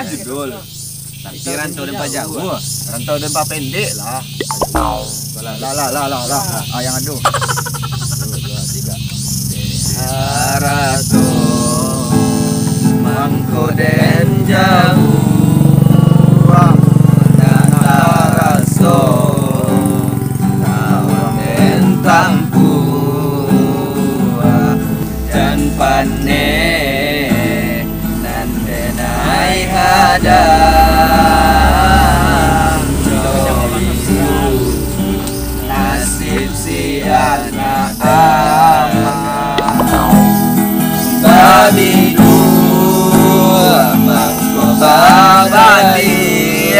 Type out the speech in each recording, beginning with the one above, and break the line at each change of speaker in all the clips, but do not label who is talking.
judul. Tapi rantau dempa jauh. Rantau dempa pendek lah. Lah. Yang aduh. 1, 2, 3. Haratu mangkoden jauh. Nataraso nawen tampu dan pane nandenai hadang joiku nasib si anak babi dua mahkota balik.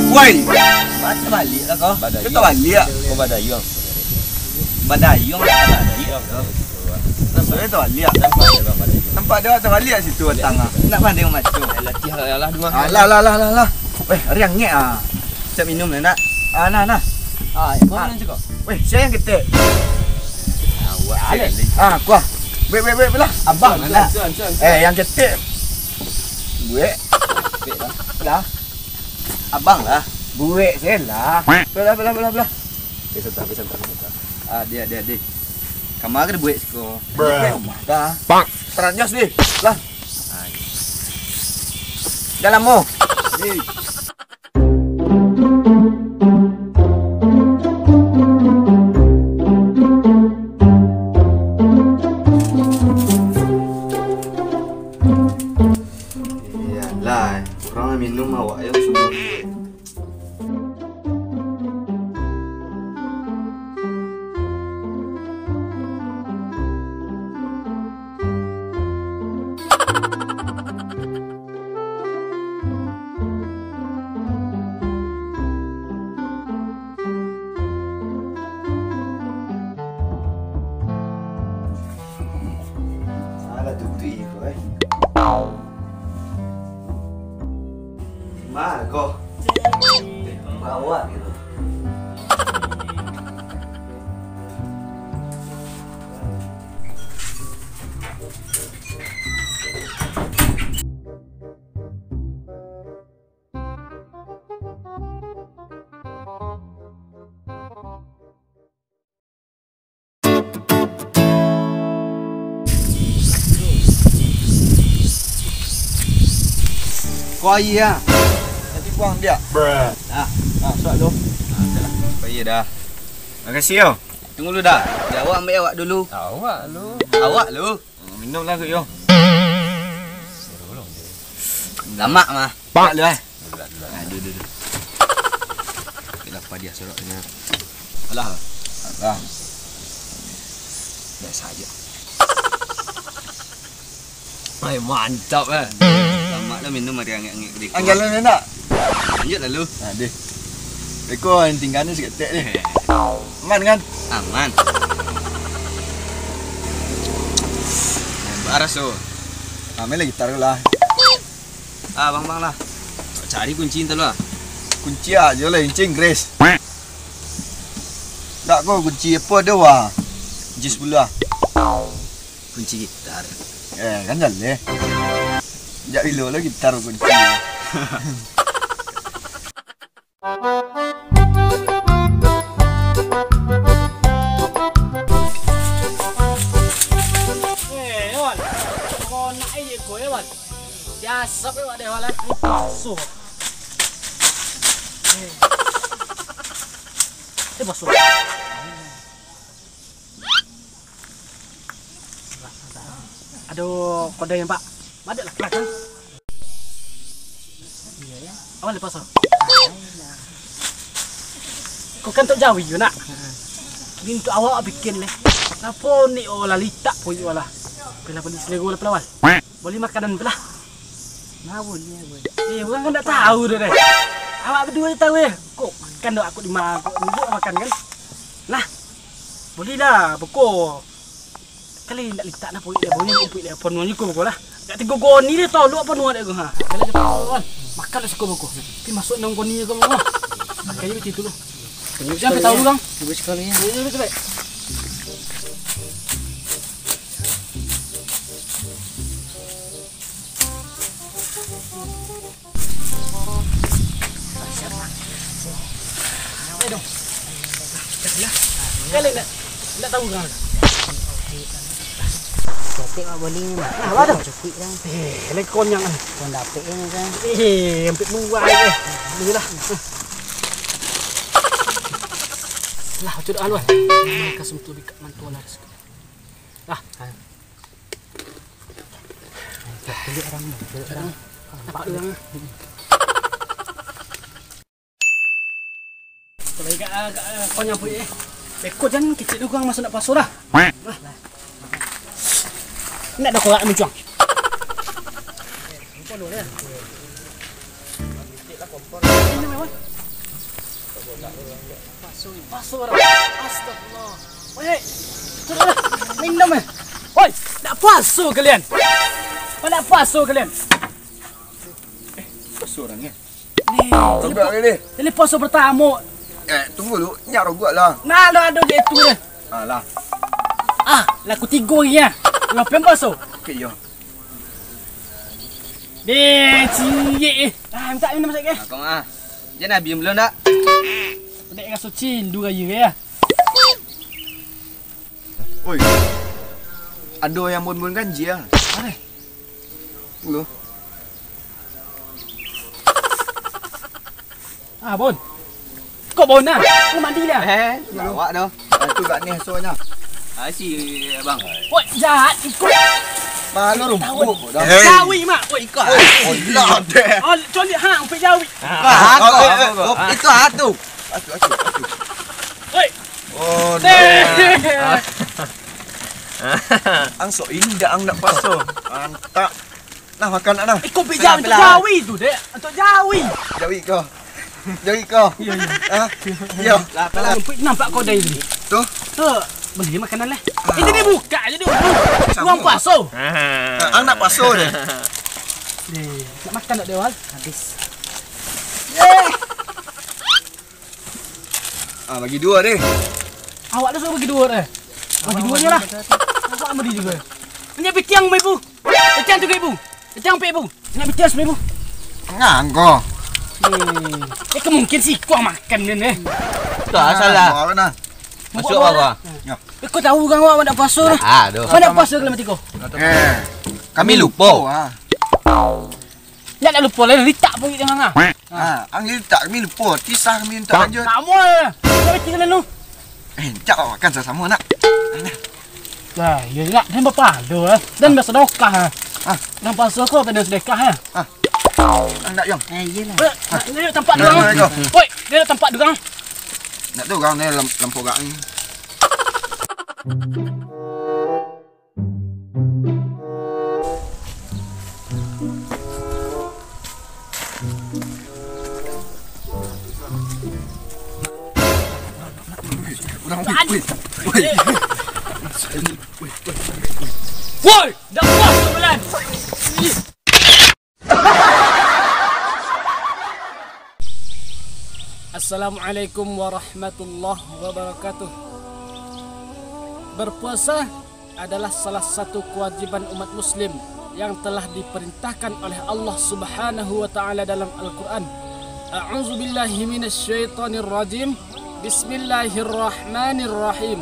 Woi, baca balik lah kau. Kita balik. Kau badayung. Badayung. Saya tu balik. Tempat dia tu balik situ tengah. Nak pandai macam. Latihan lah dua. Lah. Weh, riang ngek ah. Siap minum nak? Nah. Kau mana juga? Weh, saya yang ketik. Awak. Kuah. Wait belah. Abang nak. Yang ketik. Gue. Belah. Abang lah. Buik saya lah. Belah. Santai. Dia. Kamar ada buik siko. Dah. Teranyas ni. Lah. Dalam mo. Iyalah, orang minum awak yang semua. Mana kau? Bawa gitu. Kau iya. Nanti buang dia. Nah, suat lu. Dah. Kau iya dah. Makasih yo. Tunggu dulu dah. Awak ambil awak dulu. Awak lu. Minum lah yo. Lama mah. Pak lu Duduk. Kenapa dia soroknya? Alah. Biasa aja. Ay, mantap Lama dah minum mari angin-angin kedai. Anggalan nak. Lanjut lalu. Deh. Reko yang tinggalnya sikit tek ni. Aman kan? Aman. Baras tu. Main lagi gitar lah. Bang lah. Cari kunci entar lah. Kunci aja lah encing Grace. Tak kau kunci apa dia wah? Kunci 10 lah. Kunci gitar. Kan jalan. Sekejap dulu lah gitar kunci.
Wan. Kau nak aje kau Wan. Biasa kau ada Wan. Masuk. Masuk. Aduh, kode yang Pak. Ada lah kelak kan? Iya ya. Awal lepas ah. Kau kan tak jauh je nak. Ini untuk awak bikin leh. Kenapa ni olah litak pun olah. Bila beli selego lah pelawal. Boleh makanan belah. Nah boleh. Orang kan tak tahu dah deh. Awak berdua je tahu ya. Kok makan dok aku di mana? Kok makan kan? Lah. Boleh dah. Pokok. Kali nak litak nak puik dia boleh puik dia penuhnya kau lah. Tak tiga goni dia tahu lu apa nuan dia ha. Kalau dia kan makan dah suka buku. Tapi masuk nang goni kau mah. Kayaknya begitu tu. Jangan tahu dulu bang. Cuba sekali ya. Coba. lah. Kalian nak tahu kan?
Copik mak boleh ni mak.
Nah, apa tu?
Copik dah.
Lekon yang
Kau dapat ni kan.
hampir buat je. Inilah. Lah, cuci alwan. Kasum tu dekat mantu lah. Lah.
Beli orang ni. Beli orang.
Nampak dia orang. Kalau agak kau nyampu eh. Ekor jangan kecil tu kau masuk nak pasur dah. Nak dah korak mencuang. Kompon dia. Ini memang. Pasur. Astagfirullah. Oi. Sudah. Minum eh. Oi, nak pasur kalian. Nak pasur kalian.
Pasur orang ni.
Ni,
Tunggu ni.
jadi pasur pertama.
Tunggu dulu. Nyak rogot lah.
Nah, ada dia tu dia.
Alah.
Laku 3 lagi ya. Ngapain pasur?
Okey yo.
Cik. Minta minum sikit.
Kau Jangan Nabi belum nak.
Dek rasa cindu raya ya.
Oi. Ada yang bon-bon ganji ah.
Mana?
Dulu.
Bon. Kau bon nah. Kau mandi dah.
Awak dah. Tu kat ni soalnya. Si abang.
Oi, jahat ikut.
Mana rumput dah.
Jawi mak. Oi, ikut.
Oh, lah deh.
Oh, coli hang pe jawi.
Itu hatu. Atu.
Oi.
Oh,
Deh.
ang so indah ang nak pasok. Mantap. Nah makan nak nah.
Ikut pe jawi tu jawi tu dek. Untuk jawi.
Jawi kau. Jawi kau. Ya.
Lah, nampak kau dah ini.
Tu.
Beli makanan lah. Ini dia buka je dia. Ruang pasar.
Ang nak pasok dia.
Nak makan tak dia wal?
Habis.
Bagi 2 deh.
Awak dah suruh bagi 2 dah. Bagi 2 je lah. Awak beri juga. Ini pitiang ibu. Pitiang tu ibu. Pitiang pe ibu. Ini pitiang semua ibu.
Nganggo.
Mungkin si kau makan ni ni.
Tak salah. Mana? Masuk apa?
Kau tahu kan awak nak pasar?
Aduh.
Kau nak pasar ke mati kau?
Kami lupa.
Ya nak lupa lah. Litak pun kita hang ah.
Ang litak kami lupa. Tisah kami untuk lanjut.
Tak mau lah. Kau mati kena nu.
Cak makan sama-sama nak.
Dah, ya nak dan bapa dah. Dan bersedekah. Dan pasar kau kena sedekah ya.
Nak yang.
Iyalah.
Dia tempat dia. Oi, dia tempat dia.
Nak tu kau ni lampu gak ni.
Woi, dah puas tu bulan. Assalamualaikum warahmatullahi wabarakatuh. Berpuasa adalah salah satu kewajiban umat muslim yang telah diperintahkan oleh Allah Subhanahu wa taala dalam Al-Qur'an. A'udzubillahi minasyaitonirrajim. Bismillahirrahmanirrahim.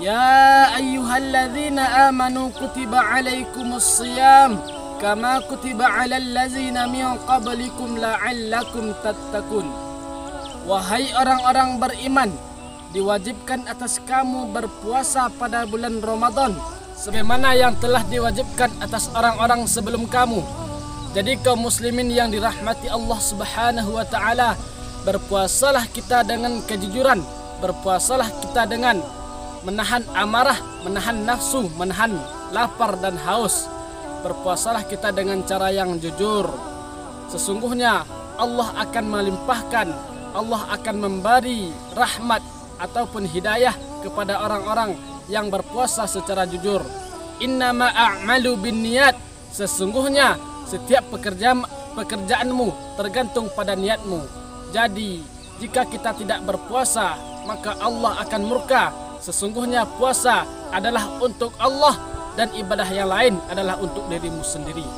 Ya ayyuhalladzina amanu kutiba alaikumus shiyam kama kutiba alal ladzina min qablikum la'allakum tattaqun. Wahai orang-orang beriman, diwajibkan atas kamu berpuasa pada bulan Ramadan sebagaimana yang telah diwajibkan atas orang-orang sebelum kamu. Jadi kaum muslimin yang dirahmati Allah Subhanahu wa taala, berpuasalah kita dengan kejujuran, berpuasalah kita dengan menahan amarah, menahan nafsu, menahan lapar dan haus. Berpuasalah kita dengan cara yang jujur. Sesungguhnya Allah akan melimpahkan, Allah akan memberi rahmat ataupun hidayah kepada orang-orang yang berpuasa secara jujur. Innama a'malu binniyat. Sesungguhnya setiap pekerjaanmu tergantung pada niatmu. Jadi jika kita tidak berpuasa, maka Allah akan murka. Sesungguhnya puasa adalah untuk Allah dan ibadah yang lain adalah untuk dirimu sendiri.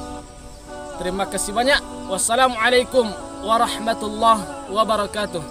Terima kasih banyak. Wassalamualaikum warahmatullahi wabarakatuh.